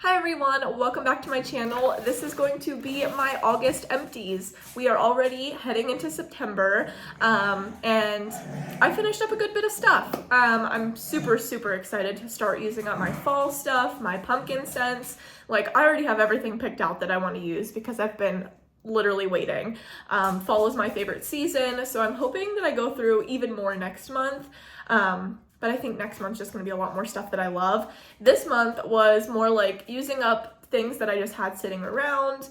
Hi everyone, welcome back to my channel. This is going to be my August empties. We are already heading into September, and I finished up a good bit of stuff. I'm super excited to start using up my fall stuff, my pumpkin scents. Like, I already have everything picked out that I want to use because I've been literally waiting. Fall is my favorite season, so I'm hoping that I go through even more next month. But I think next month's just gonna be a lot more stuff that I love. This month was more like using up things that I just had sitting around.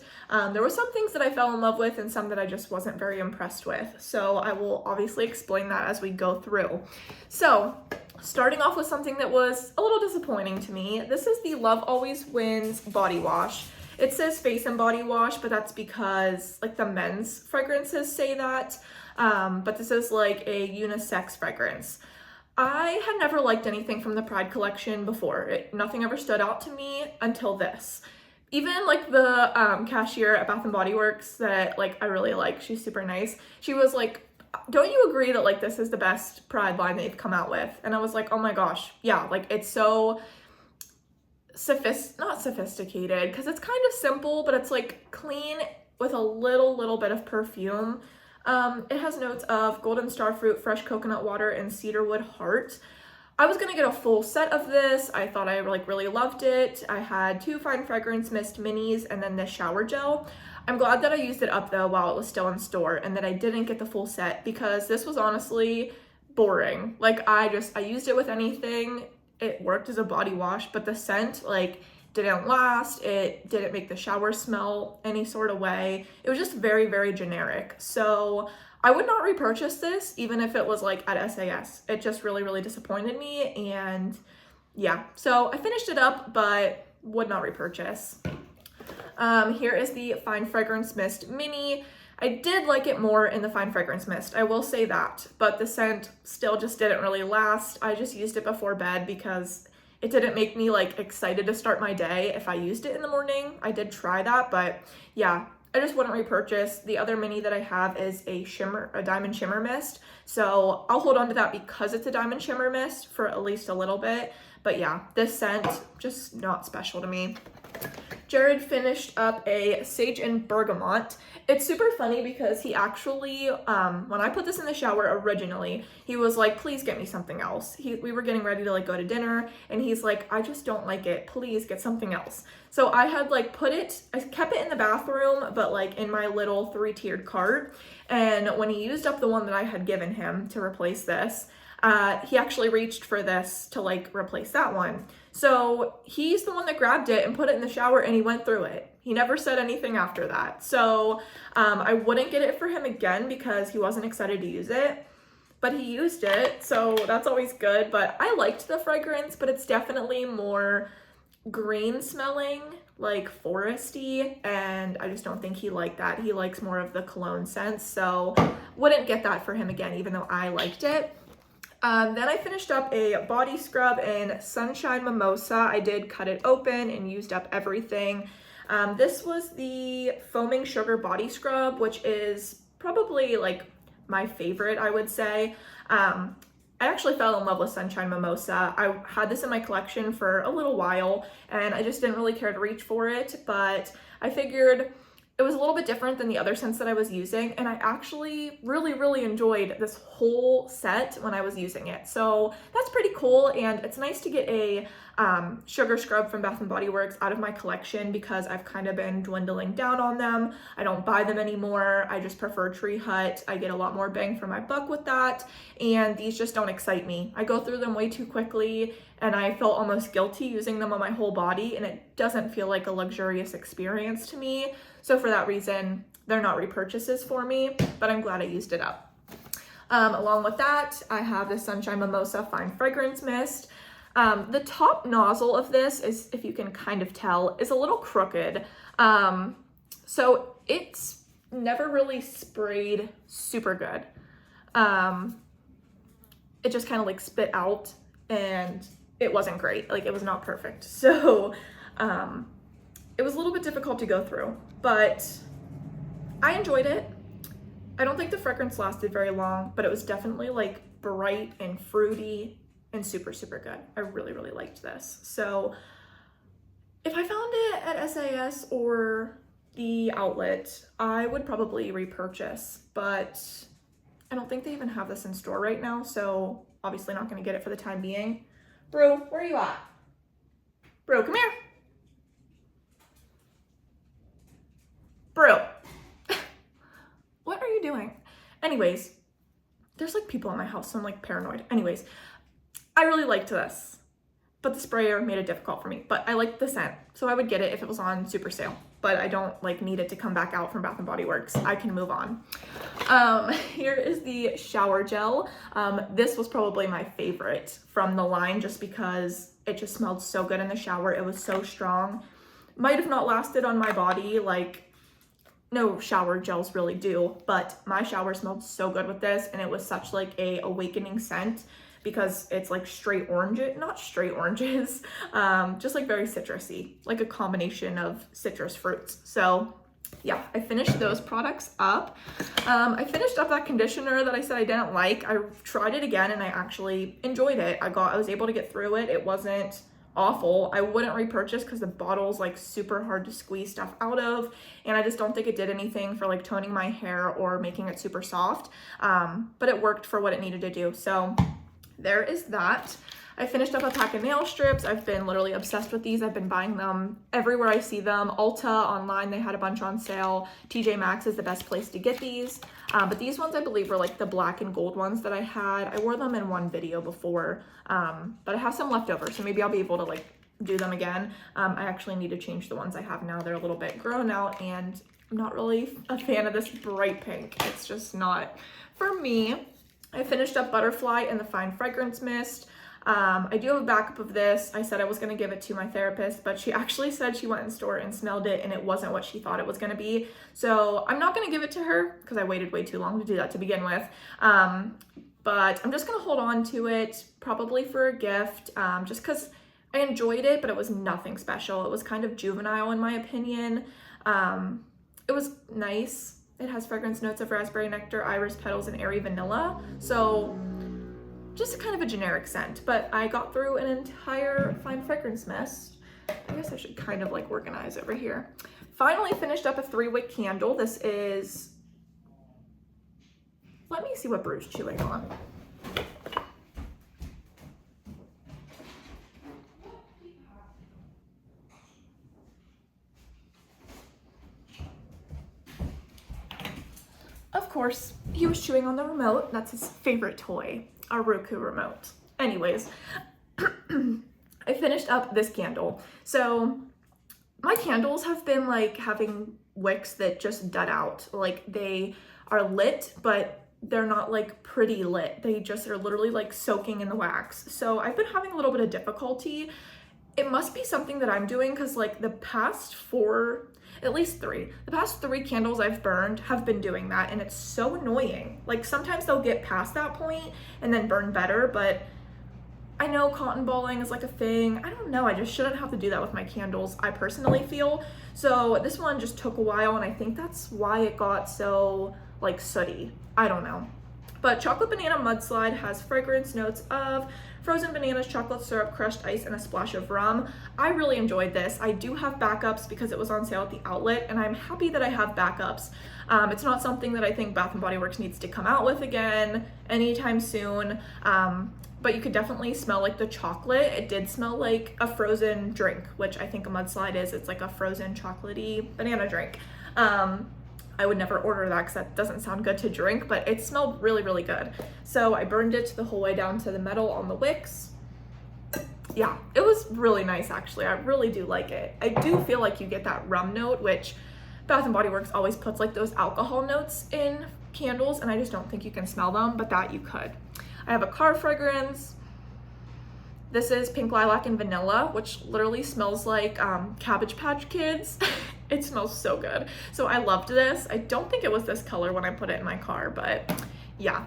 There were some things that I fell in love with and some that I just wasn't very impressed with. So I will obviously explain that as we go through. So starting off with something that was a little disappointing to me. This is the Love Always Wins body wash. It says face and body wash, but that's because like the men's fragrances say that. But this is like a unisex fragrance. I had never liked anything from the Pride collection before. Nothing ever stood out to me until this. Even like the cashier at Bath & Body Works that like I really like, she's super nice. She was like, don't you agree that like this is the best Pride line they've come out with? And I was like, oh my gosh, yeah, like it's so not sophisticated because it's kind of simple, but it's like clean with a little bit of perfume. It has notes of golden starfruit, fresh coconut water, and cedarwood heart. I was gonna get a full set of this. I thought I like really loved it. I had 2 fine fragrance mist minis and then this shower gel. I'm glad that I used it up though while it was still in store and that I didn't get the full set because this was honestly boring. Like I used it with anything. It worked as a body wash, but the scent like didn't last. It didn't make the shower smell any sort of way. It was just very generic. So I would not repurchase this even if it was like at SAS. It just really disappointed me, and yeah, so I finished it up but would not repurchase. Here is the Fine Fragrance Mist Mini. I did like it more in the Fine Fragrance Mist, I will say that, but the scent still just didn't really last. I just used it before bed because it didn't make me like excited to start my day if I used it in the morning. I did try that, but yeah, I just wouldn't repurchase. The other mini that I have is a diamond shimmer mist. So I'll hold on to that because it's a diamond shimmer mist for at least a little bit. But yeah, this scent, just not special to me. Jared finished up a Sage and Bergamot. It's super funny because he actually, when I put this in the shower originally, he was like, please get me something else. We were getting ready to like go to dinner and he's like, I just don't like it. Please get something else. So I had like I kept it in the bathroom, but like in my little 3-tiered cart. And when he used up the one that I had given him to replace this, he actually reached for this to like replace that one. So he's the one that grabbed it and put it in the shower and he went through it. He never said anything after that. So I wouldn't get it for him again because he wasn't excited to use it, but he used it. So that's always good. But I liked the fragrance, but it's definitely more green smelling, like foresty. And I just don't think he liked that. He likes more of the cologne scent. So wouldn't get that for him again, even though I liked it. Then I finished up a body scrub in Sunshine Mimosa. I did cut it open and used up everything. This was the Foaming Sugar Body Scrub, which is probably like my favorite, I would say. I actually fell in love with Sunshine Mimosa. I had this in my collection for a little while and I just didn't really care to reach for it, but I figured it was a little bit different than the other scents that I was using, and I actually really enjoyed this whole set when I was using it. So that's pretty cool, and it's nice to get a sugar scrub from Bath & Body Works out of my collection because I've kind of been dwindling down on them. I don't buy them anymore. I just prefer Tree Hut. I get a lot more bang for my buck with that, and these just don't excite me. I go through them way too quickly, and I felt almost guilty using them on my whole body, and it doesn't feel like a luxurious experience to me. So for that reason, they're not repurchases for me, but I'm glad I used it up. Along with that, I have the Sunshine Mimosa Fine Fragrance Mist. The top nozzle of this is, if you can kind of tell, is a little crooked. So it's never really sprayed super good. It just kind of like spit out and it wasn't great. Like it was not perfect. So, it was a little bit difficult to go through, but I enjoyed it. I don't think the fragrance lasted very long, but it was definitely like bright and fruity and super good. I really liked this. So if I fell at SAS or the outlet, I would probably repurchase, but I don't think they even have this in store right now, so obviously not gonna get it for the time being. Brew, where are you at? Brew, come here. Brew. What are you doing? Anyways, there's like people in my house, so I'm like paranoid. Anyways, I really liked this, but the sprayer made it difficult for me, but I liked the scent, so I would get it if it was on super sale, but I don't like need it to come back out from Bath & Body Works. I can move on. Here is the shower gel. This was probably my favorite from the line just because it just smelled so good in the shower. It was so strong. Might have not lasted on my body like no shower gels really do, but my shower smelled so good with this, and it was such like a awakening scent because it's like straight orange, not straight oranges, just like very citrusy, like a combination of citrus fruits. So yeah, I finished those products up. I finished up that conditioner that I said I didn't like. I tried it again and I actually enjoyed it. I was able to get through it. It wasn't awful. I wouldn't repurchase because the bottle's like super hard to squeeze stuff out of, and I just don't think it did anything for like toning my hair or making it super soft, but it worked for what it needed to do. So there is that. I finished up a pack of nail strips. I've been literally obsessed with these. I've been buying them everywhere I see them. Ulta online, they had a bunch on sale. TJ Maxx is the best place to get these. But these ones I believe were like the black and gold ones that I had. I wore them in one video before, but I have some left over, so maybe I'll be able to like do them again. I actually need to change the ones I have now. They're a little bit grown out, and I'm not really a fan of this bright pink. It's just not for me. I finished up Butterfly and the Fine Fragrance Mist. I do have a backup of this. I said I was going to give it to my therapist, but she actually said she went in store and smelled it and it wasn't what she thought it was going to be. So I'm not going to give it to her because I waited way too long to do that to begin with. But I'm just going to hold on to it probably for a gift, just because I enjoyed it, but it was nothing special. It was kind of juvenile in my opinion. It was nice. It has fragrance notes of raspberry nectar, iris petals, and airy vanilla. So just kind of a generic scent, but I got through an entire Fine Fragrance Mist. I guess I should kind of like organize over here. Finally finished up a 3-wick candle. This is, let me see what Brew's chewing on. Of course, he was chewing on the remote. That's his favorite toy. A Roku remote. Anyways, I finished up this candle. So my candles have been like having wicks that just dud out. Like they are lit, but they're not like pretty lit. They just are literally like soaking in the wax. So I've been having a little bit of difficulty. It must be something that I'm doing because like the past the past 3 candles I've burned have been doing that, and it's so annoying. Like sometimes they'll get past that point and then burn better, but I know cotton balling is like a thing. I don't know, I just shouldn't have to do that with my candles, I personally feel. So this one just took a while, and I think that's why it got so like sooty. I don't know. But Chocolate Banana Mudslide has fragrance notes of frozen bananas, chocolate syrup, crushed ice, and a splash of rum. I really enjoyed this. I do have backups because it was on sale at the outlet, and I'm happy that I have backups. It's not something that I think Bath & Body Works needs to come out with again anytime soon, but you could definitely smell like the chocolate. It did smell like a frozen drink, which I think a Mudslide is. It's like a frozen chocolatey banana drink. I would never order that because that doesn't sound good to drink, but it smelled really, really good. So I burned it the whole way down to the metal on the wicks. Yeah, it was really nice actually. I really do like it. I do feel like you get that rum note, which Bath & Body Works always puts like those alcohol notes in candles, and I just don't think you can smell them, but that you could. I have a car fragrance. This is Pink Lilac and Vanilla, which literally smells like Cabbage Patch Kids. It smells so good. So I loved this. I don't think it was this color when I put it in my car, but yeah.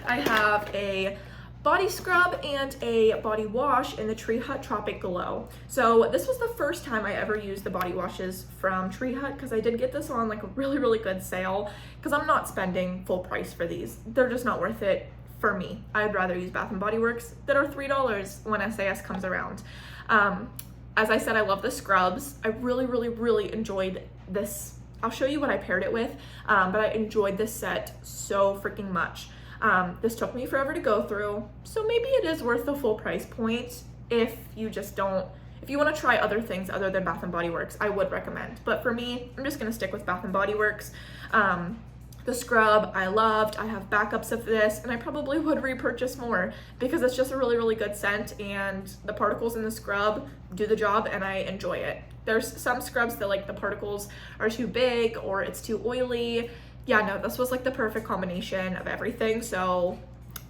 I have a body scrub and a body wash in the Tree Hut Tropic Glow. So this was the first time I ever used the body washes from Tree Hut because I did get this on like a really, really good sale because I'm not spending full price for these. They're just not worth it for me. I'd rather use Bath & Body Works that are $3 when SAS comes around. As I said, I love the scrubs. I really, really, really enjoyed this. I'll show you what I paired it with, but I enjoyed this set so freaking much. This took me forever to go through, so maybe it is worth the full price point if you just don't, if you want to try other things other than Bath & Body Works, I would recommend. But for me, I'm just going to stick with Bath & Body Works. The scrub I loved. I have backups of this, and I probably would repurchase more because it's just a really, really good scent, and the particles in the scrub do the job, and I enjoy it. There's some scrubs that like the particles are too big or it's too oily. Yeah, no, this was like the perfect combination of everything, so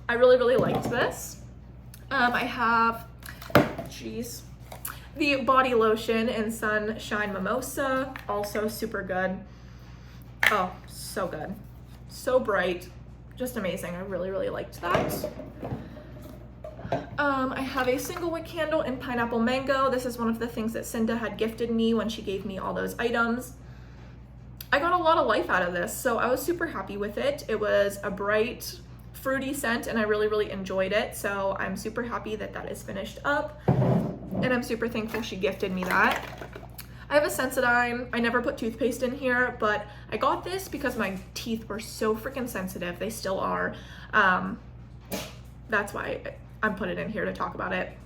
I really, really liked this. I have, the body lotion in Sunshine Mimosa, also super good. Oh, so good. So bright, just amazing. I really, really liked that. I have a single wick candle in Pineapple Mango. This is one of the things that Cinda had gifted me when she gave me all those items. I got a lot of life out of this, so I was super happy with it. It was a bright, fruity scent, and I really, really enjoyed it. So I'm super happy that that is finished up, and I'm super thankful she gifted me that. I have a Sensodyne. I never put toothpaste in here, but I got this because my teeth were so freaking sensitive. They still are. That's why I'm putting it in here to talk about it.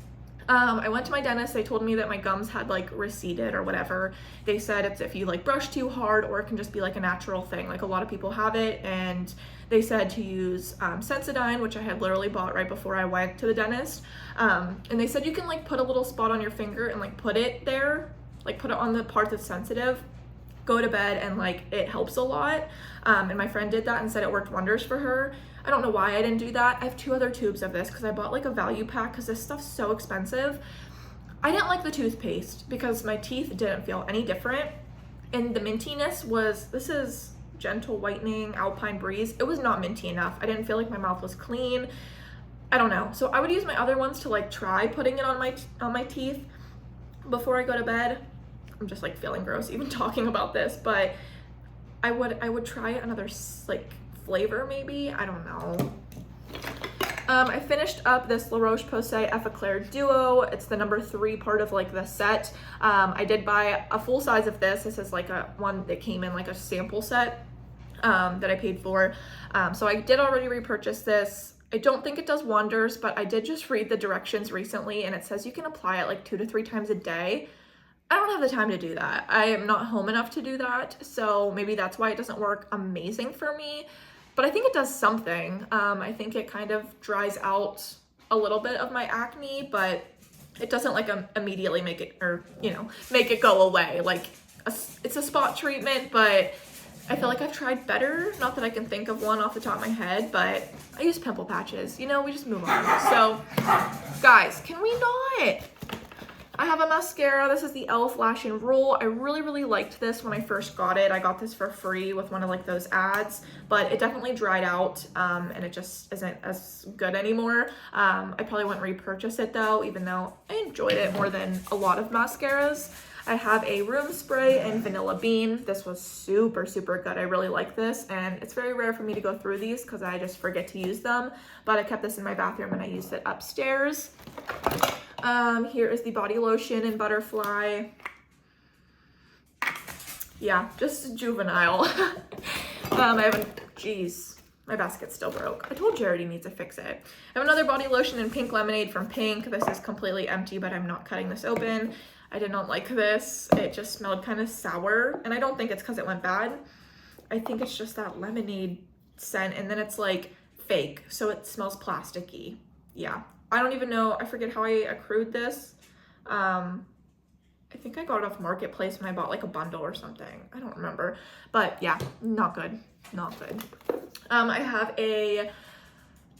I went to my dentist. They told me that my gums had like receded or whatever. They said it's if you like brush too hard, or it can just be like a natural thing. Like a lot of people have it, and they said to use Sensodyne, which I had literally bought right before I went to the dentist. And they said you can like put a little spot on your finger and like put it there, like put it on the part that's sensitive, go to bed, and like it helps a lot. And my friend did that and said it worked wonders for her. I don't know why I didn't do that. I have 2 other tubes of this because I bought like a value pack because this stuff's so expensive. I didn't like the toothpaste because my teeth didn't feel any different. And the mintiness was, this is Gentle Whitening Alpine Breeze. It was not minty enough. I didn't feel like my mouth was clean. I don't know. So I would use my other ones to like try putting it on my teeth before I go to bed. I'm just like feeling gross even talking about this, but I would try another like flavor maybe. I don't know. I finished up this La Roche-Posay Effaclar Duo. It's the number 3 part of like the set. I did buy a full size of this. This is like a one that came in like a sample set that I paid for. So I did already repurchase this. I don't think it does wonders, but I did just read the directions recently, and it says you can apply it like 2 to 3 times a day. I don't have the time to do that. I am not home enough to do that, so maybe that's why it doesn't work amazing for me, but I think it does something. I think it kind of dries out a little bit of my acne, but it doesn't like immediately make it, or make it go away. Like it's a spot treatment, but I feel like I've tried better. Not that I can think of one off the top of my head, but I use pimple patches. We just move on. So guys, can we not? I have a mascara. This is the e.l.f. Lash and Roll. I really, really liked this when I first got it. I got this for free with one of like those ads, but it definitely dried out and it just isn't as good anymore. I probably wouldn't repurchase it though, even though I enjoyed it more than a lot of mascaras. I have a room spray in Vanilla Bean. This was super, super good. I really like this, and it's very rare for me to go through these because I just forget to use them, but I kept this in my bathroom and I used it upstairs. Here is the body lotion in Butterfly. Yeah, just juvenile. I haven't, my basket still broke. I told Jared he needs to fix it. I have another body lotion in Pink Lemonade from Pink. This is completely empty, but I'm not cutting this open. I did not like this. It just smelled kind of sour, and I don't think it's because it went bad. I think it's just that lemonade scent, and then it's like fake, so it smells plasticky. Yeah. I don't even know, I forget how I accrued this. I think I got it off Marketplace when I bought like a bundle or something. I don't remember, but yeah, not good, not good. I have a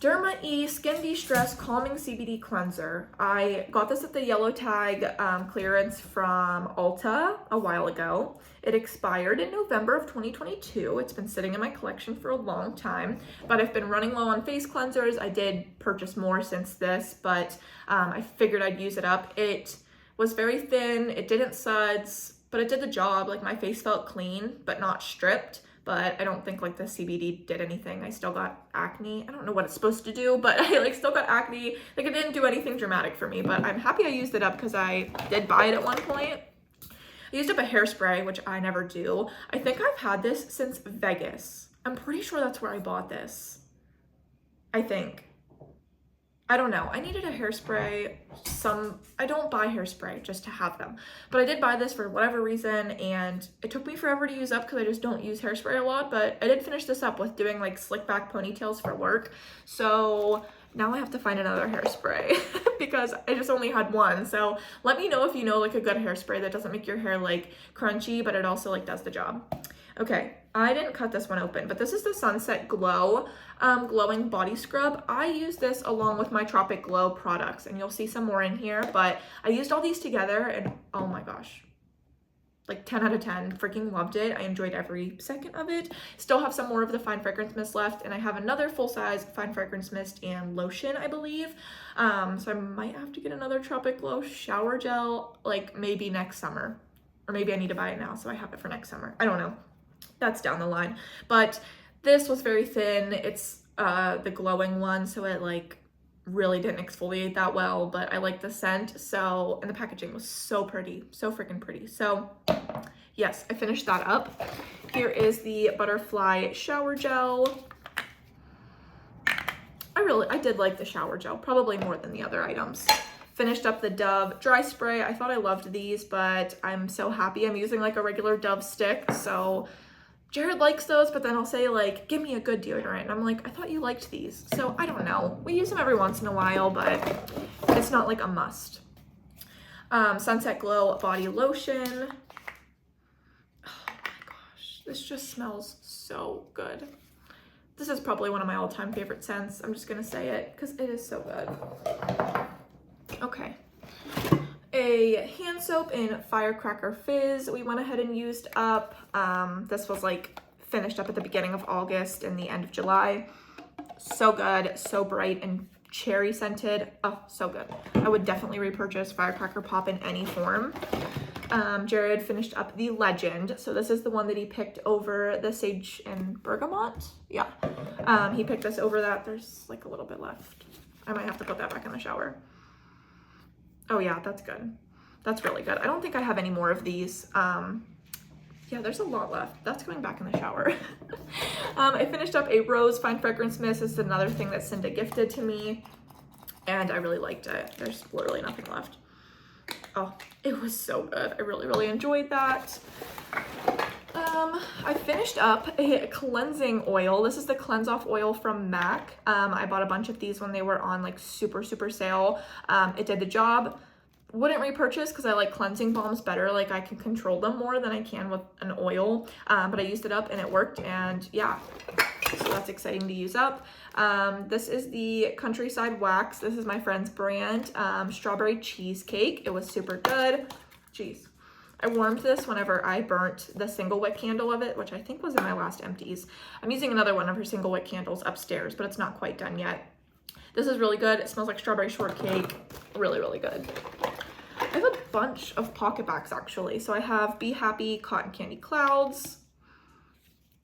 Derma E Skin De-Stress Calming CBD Cleanser. I got this at the yellow tag clearance from Ulta a while ago. It expired in November of 2022. It's been sitting in my collection for a long time, but I've been running low on face cleansers. I did purchase more since this, but I figured I'd use it up. It was very thin, it didn't suds, but it did the job. Like my face felt clean, but not stripped. but I don't think like the CBD did anything. I still got acne. I don't know what it's supposed to do, but I like still got acne. Like it didn't do anything dramatic for me, but I'm happy I used it up because I did buy it at one point. I used up a hairspray, which I never do. I think I've had this since Vegas. I'm pretty sure that's where I bought this. I think. I don't know. I needed a hairspray. I don't buy hairspray just to have them, but I did buy this for whatever reason, and it took me forever to use up because I just don't use hairspray a lot, but I did finish this up with doing like slick back ponytails for work. So now I have to find another hairspray because I just only had one. So let me know if you know like a good hairspray that doesn't make your hair like crunchy, but it also like does the job. Okay, I didn't cut this one open, but this is the Sunset Glow glowing body scrub. I use this along with my Tropic Glow products, and you'll see some more in here, but I used all these together and oh my gosh, like 10 out of 10, freaking loved it. I enjoyed every second of it. Still have some more of the fine fragrance mist left, and I have another full-size fine fragrance mist and lotion, I believe. So I might have to get another Tropic Glow shower gel, like maybe next summer, or maybe I need to buy it now so I have it for next summer. I don't know. That's down the line, but this was very thin. It's the glowing one, so it like really didn't exfoliate that well, but I like the scent. So, and the packaging was so pretty, so freaking pretty. So yes, I finished that up. Here is the butterfly shower gel. I did like the shower gel, probably more than the other items. Finished up the Dove dry spray. I thought I loved these, but I'm so happy. I'm using like a regular Dove stick, so Jared likes those, but then I'll say like, give me a good deodorant. And I'm like, I thought you liked these. So I don't know. We use them every once in a while, but it's not like a must. Sunset Glow body lotion. Oh my gosh, this just smells so good. This is probably one of my all-time favorite scents. I'm just gonna say it because it is so good. Okay. A hand soap in Firecracker Fizz we went ahead and used up. This was like finished up at the beginning of August and the end of July. So good, so bright and cherry scented. Oh, so good. I would definitely repurchase Firecracker Pop in any form. Jared finished up the Legend. So this is the one that he picked over the Sage and Bergamot. Yeah, he picked this over that. There's like a little bit left. I might have to put that back in the shower. Oh yeah, that's good. That's really good. I don't think I have any more of these. Yeah, there's a lot left. That's going back in the shower. I finished up a Rose Fine Fragrance Mist. This is another thing that Cinda gifted to me, and I really liked it. There's literally nothing left. Oh, it was so good. I really, really enjoyed that. I finished up a cleansing oil. This is the Cleanse Off oil from MAC. I bought a bunch of these when they were on like super sale. It did the job. Wouldn't repurchase because I like cleansing balms better. Like I can control them more than I can with an oil. But I used it up and it worked, and yeah, so that's exciting to use up. This is the Countryside Wax. This is my friend's brand. Strawberry cheesecake. It was super good. Jeez. I warmed this whenever I burnt the single wick candle of it, which I think was in my last empties. I'm using another one of her single wick candles upstairs, but it's not quite done yet. This is really good. It smells like strawberry shortcake. Really, really good. I have a bunch of pocket bags actually. So I have Be Happy Cotton Candy Clouds.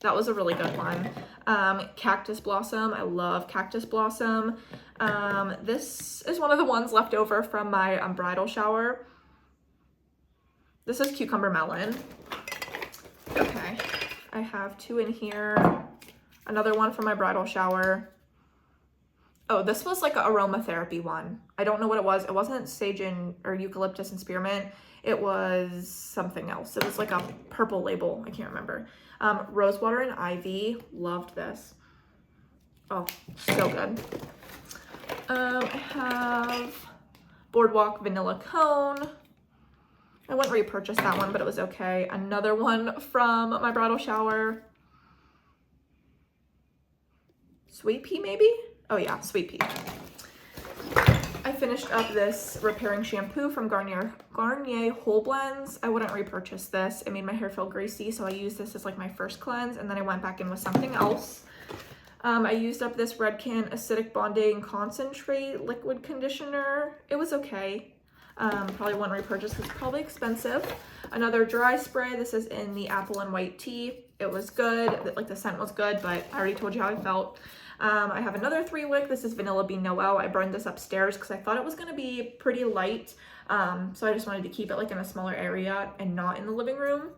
That was a really good one. Cactus Blossom. I love Cactus Blossom. This is one of the ones left over from my bridal shower. This is Cucumber Melon. Okay, I have two in here. Another one from my bridal shower. Oh, this was like an aromatherapy one. I don't know what it was. It wasn't sage or eucalyptus and spearmint. It was something else. It was like a purple label. I can't remember. Rosewater and Ivy. Loved this. Oh, so good. I have Boardwalk Vanilla Cone. I wouldn't repurchase that one, but it was okay. Another one from my bridal shower. Sweet Pea, maybe? Oh yeah, Sweet Pea. I finished up this repairing shampoo from Garnier Whole Blends. I wouldn't repurchase this. It made my hair feel greasy, so I used this as like my first cleanse, and then I went back in with something else. I used up this Redken Acidic Bonding Concentrate Liquid Conditioner. It was okay. Probably wouldn't repurchase because it's probably expensive. Another dry spray. This is in the apple and white tea. It was good. Like the scent was good, but I already told you how I felt. I have another 3-wick. This is Vanilla Bean Noel. I burned this upstairs because I thought it was going to be pretty light. So I just wanted to keep it like in a smaller area and not in the living room.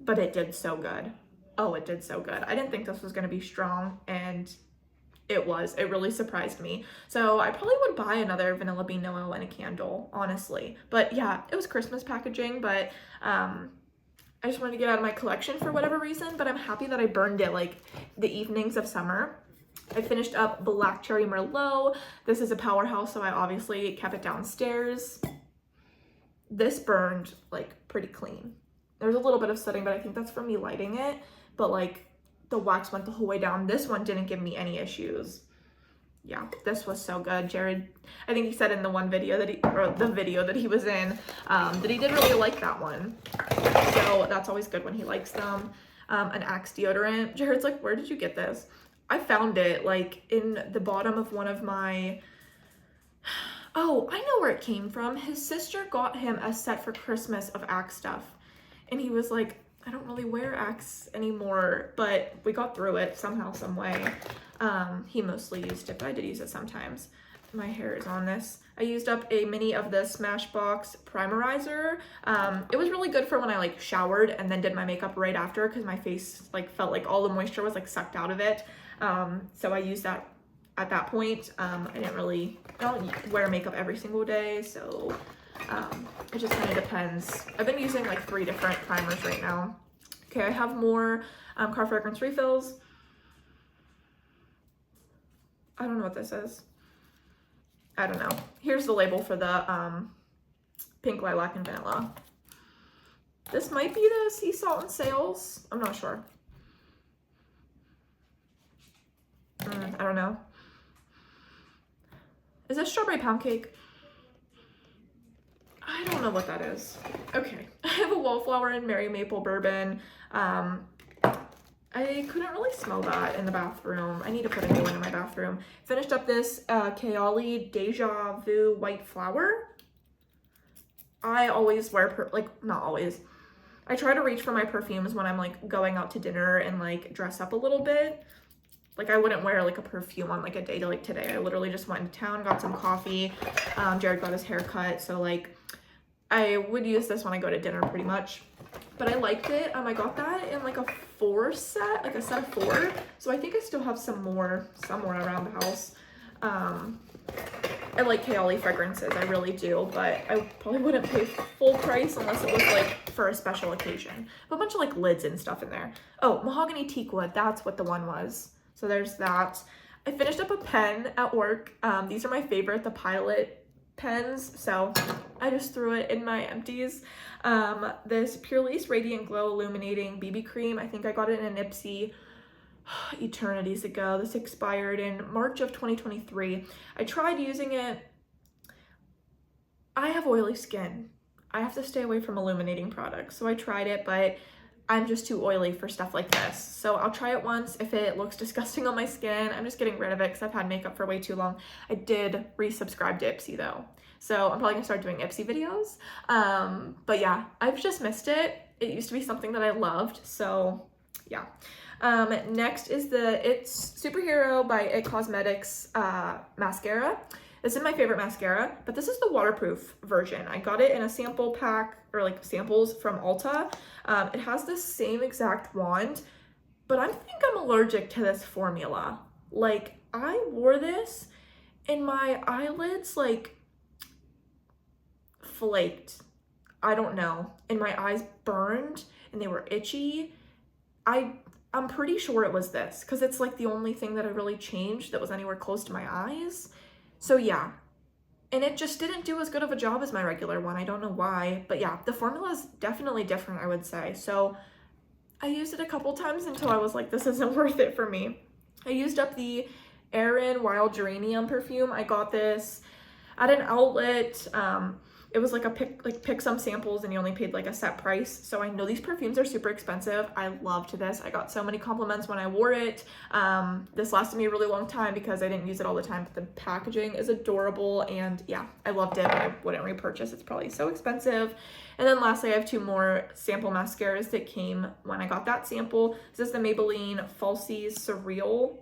But it did so good. Oh, it did so good. I didn't think this was going to be strong, and it was. It really surprised me. So I probably would buy another Vanilla Bean Noel and a candle, honestly. But yeah, it was Christmas packaging, but I just wanted to get out of my collection for whatever reason, but I'm happy that I burned it like the evenings of summer. I finished up Black Cherry Merlot. This is a powerhouse, so I obviously kept it downstairs. This burned like pretty clean. There's a little bit of setting, but I think that's from me lighting it. But like the wax went the whole way down. This one didn't give me any issues. Yeah, this was so good. Jared, I think he said in the one video that the video that he was in, that he did really like that one. So that's always good when he likes them. An Axe deodorant. Jared's like, where did you get this? I found it like in the bottom of one of my, oh, I know where it came from. His sister got him a set for Christmas of Axe stuff. And he was like, I don't really wear Axe anymore, but we got through it somehow, some way. He mostly used it, but I did use it sometimes. My hair is on this. I used up a mini of the Smashbox primerizer. It was really good for when I like showered and then did my makeup right after, because my face like felt like all the moisture was like sucked out of it. So I used that at that point. I don't wear makeup every single day, so it just kind of depends. I've been using like 3 different primers right now. Okay, I have more car fragrance refills. I don't know what this is. I don't know. Here's the label for the pink lilac and vanilla. This might be the sea salt and sails. I'm not sure. I don't know. Is this strawberry pound cake? I don't know what that is. Okay, I have a wallflower and Mary Maple bourbon. I couldn't really smell that in the bathroom. I need to put a new one in my bathroom. Finished up this Kayali Deja Vu white flower. I always wear, not always. I try to reach for my perfumes when I'm like going out to dinner and like dress up a little bit. Like I wouldn't wear like a perfume on like a day like today. I literally just went into town, got some coffee. Jared got his hair cut. So like I would use this when I go to dinner pretty much. But I liked it. I got that in like a 4 set, like a set of 4. So I think I still have some more somewhere around the house. I like Kayali fragrances, I really do, but I probably wouldn't pay full price unless it was like for a special occasion. But a bunch of like lids and stuff in there. Oh, mahogany teak wood, that's what the one was. So there's that. I finished up a pen at work. These are my favorite, the Pilot pens. So I just threw it in my empties. This Purely's Radiant Glow Illuminating BB Cream. I think I got it in a Nipsey eternities ago. This expired in March of 2023. I tried using it. I have oily skin. I have to stay away from illuminating products. So I tried it, but I'm just too oily for stuff like this. So I'll try it once. If it looks disgusting on my skin, I'm just getting rid of it because I've had makeup for way too long. I did resubscribe to Ipsy though. So I'm probably gonna start doing Ipsy videos. But yeah, I've just missed it. It used to be something that I loved. So yeah. Next is the It's Superhero by It Cosmetics mascara. This is my favorite mascara, but this is the waterproof version. I got it in a sample pack, or like samples from Ulta. It has the same exact wand, but I think I'm allergic to this formula. Like, I wore this and my eyelids like flaked. I don't know. And my eyes burned and they were itchy. I'm pretty sure it was this because it's like the only thing that I really changed that was anywhere close to my eyes. So yeah, and it just didn't do as good of a job as my regular one. I don't know why, but yeah, the formula is definitely different, I would say. So I used it a couple times until I was like, this isn't worth it for me. I used up the Erin Wild Geranium perfume. I got this at an outlet. it was like a pick some samples and you only paid like a set price. So I know these perfumes are super expensive. I loved this. I got so many compliments when I wore it. This lasted me a really long time because I didn't use it all the time, but the packaging is adorable, and yeah, I loved it, but I wouldn't repurchase. It's probably so expensive. And then lastly, I have 2 more sample mascaras that came when I got that sample. This is the Maybelline Falsies Surreal.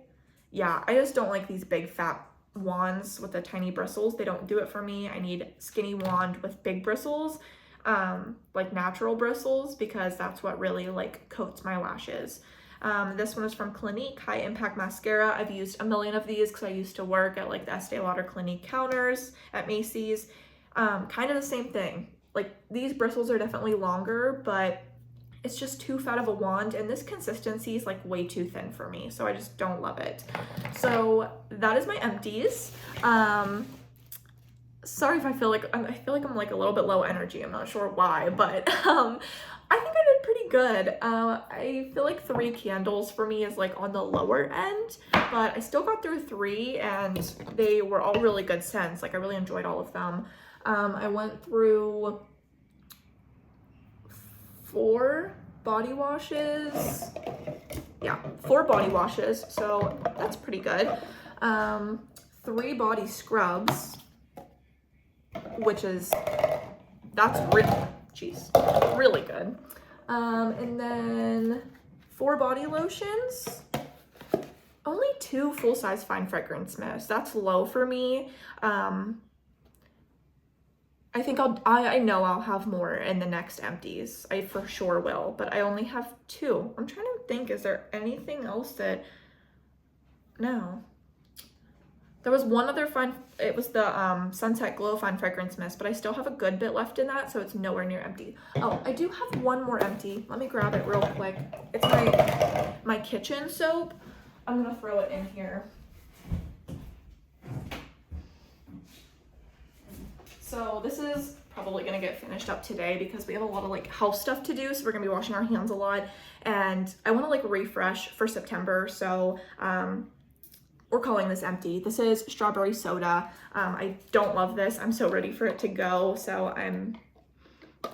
Yeah, I just don't like these big fat wands with the tiny bristles. They don't do it for me. I need skinny wand with big bristles, like natural bristles, because that's what really like coats my lashes. This one is from Clinique, High Impact Mascara. I've used a million of these because I used to work at like the Estee Lauder Clinique counters at Macy's. Kind of the same thing. Like these bristles are definitely longer, but it's just too fat of a wand, and this consistency is like way too thin for me, so I just don't love it. So that is my empties. Sorry if I feel like I'm like a little bit low energy. I'm not sure why, but I think I did pretty good. I feel like 3 candles for me is like on the lower end, but I still got through 3, and they were all really good scents. Like I really enjoyed all of them. I went through 4 body washes. Yeah, 4 body washes, so that's pretty good. 3 body scrubs, which is, that's really good. And then 4 body lotions. Only 2 full-size fine fragrance mists. That's low for me. I think I know I'll have more in the next empties. I for sure will, but I only have 2. I'm trying to think, is there anything else that, no. There was one other it was the Sunset Glow Fine Fragrance Mist, but I still have a good bit left in that, so it's nowhere near empty. Oh, I do have one more empty. Let me grab it real quick. It's my kitchen soap. I'm gonna throw it in here. So this is probably gonna get finished up today because we have a lot of like house stuff to do. So we're gonna be washing our hands a lot, and I wanna like refresh for September. So we're calling this empty. This is strawberry soda. I don't love this. I'm so ready for it to go. So I'm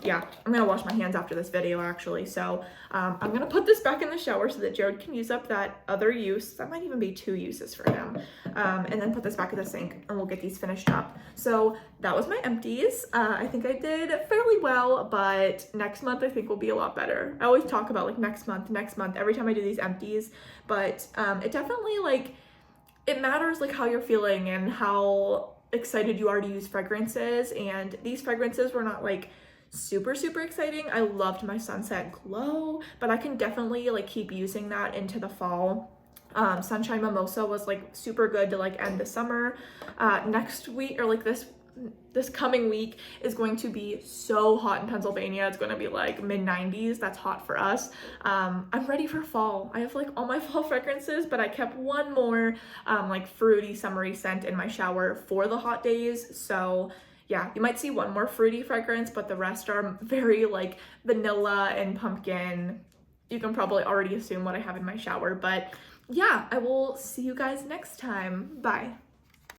gonna wash my hands after this video actually. So I'm gonna put this back in the shower so that Jared can use up that other use. That might even be 2 uses for him. And then put this back in the sink and we'll get these finished up. So that was my empties. I think I did fairly well, but next month I think will be a lot better. I always talk about like next month, every time I do these empties, but it definitely like, it matters like how you're feeling and how excited you are to use fragrances. And these fragrances were not like super exciting. I loved my Sunset Glow, but I can definitely like keep using that into the fall. Sunshine Mimosa was like super good to like end the summer. Next week, or like this coming week, is going to be so hot in Pennsylvania. It's going to be like mid-90s. That's hot for us. I'm ready for fall. I have like all my fall fragrances, but I kept one more like fruity summery scent in my shower for the hot days. So yeah, you might see one more fruity fragrance, but the rest are very like vanilla and pumpkin. You can probably already assume what I have in my shower, but yeah, I will see you guys next time. Bye.